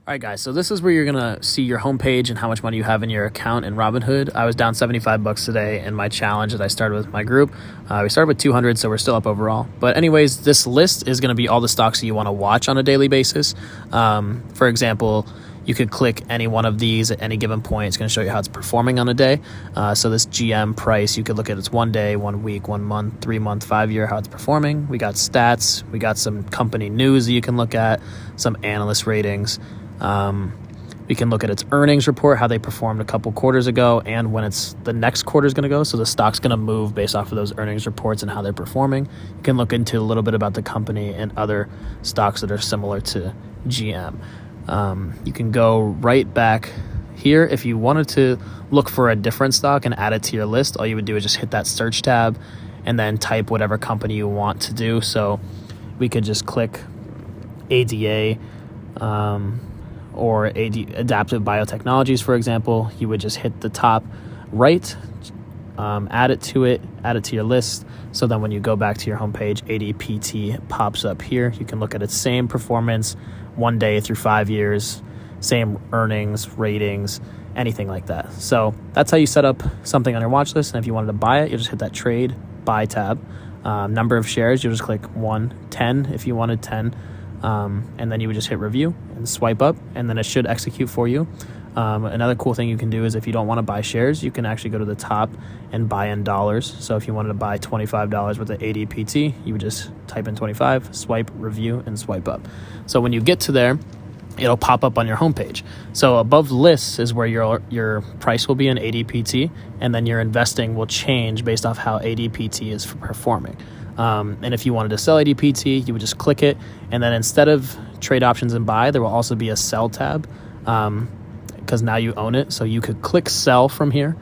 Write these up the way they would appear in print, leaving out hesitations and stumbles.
All right, guys, so this is where you're going to see your homepage and how much money you have in your account in Robinhood. I was down $75 today in my challenge that I started with my group. We started with 200, so we're still up overall. But anyways, this list is going to be all the stocks that you want to watch on a daily basis. For example, you could click any one of these at any given point. It's going to show you how it's performing on a day. So this GM price, you could look at its 1 day, 1 week, 1 month, 3 month, 5 year, how it's performing. We got stats. We got some company news that you can look at, some analyst ratings. We can look at its earnings report, how they performed a couple quarters ago, and when it's the next quarter is going to go. So the stock's going to move based off of those earnings reports and how they're performing. You can look into a little bit about the company and other stocks that are similar to GM. You can go right back here. If you wanted to look for a different stock and add it to your list, all you would do is just hit that search tab and then type whatever company you want to do. So we could just click ADA, or Adaptive Biotechnologies, for example. You would just hit the top right, add it to your list. So then when you go back to your homepage, ADPT pops up here. You can look at its same performance 1 day through 5 years, same earnings, ratings, anything like that. So that's how you set up something on your watch list. And if you wanted to buy it, you just hit that trade buy tab. Number of shares, you'll just click 10 if you wanted 10. And then you would just hit review and swipe up, and then it should execute for you. Another cool thing you can do is if you don't want to buy shares, you can actually go to the top and buy in dollars. So if you wanted to buy $25 worth of ADPT, you would just type in 25, swipe, review, and swipe up. So when you get to there, it'll pop up on your homepage. So above lists is where your price will be in ADPT, and then your investing will change based off how ADPT is performing. And if you wanted to sell ADPT, you would just click it. And then instead of trade options and buy, there will also be a sell tab, because now you own it. So you could click sell from here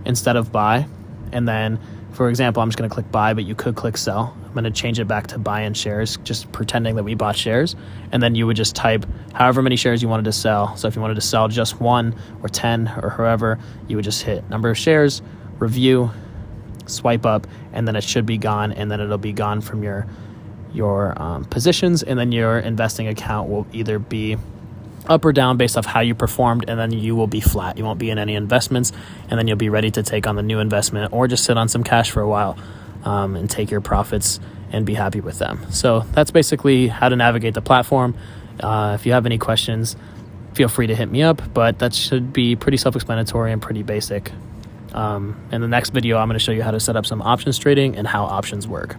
instead of buy. And then, for example, I'm just going to click buy, but you could click sell. I'm going to change it back to buy in shares, just pretending that we bought shares. And then you would just type however many shares you wanted to sell. So if you wanted to sell just 1 or 10 or however, you would just hit number of shares, review, swipe up, and then it should be gone, and then it'll be gone from your positions, and then your investing account will either be up or down based off how you performed, and then you will be flat. You won't be in any investments, and then you'll be ready to take on the new investment or just sit on some cash for a while and take your profits and be happy with them. So that's basically how to navigate the platform. If you have any questions, feel free to hit me up, but that should be pretty self-explanatory and pretty basic. In the next video, I'm going to show you how to set up some options trading and how options work.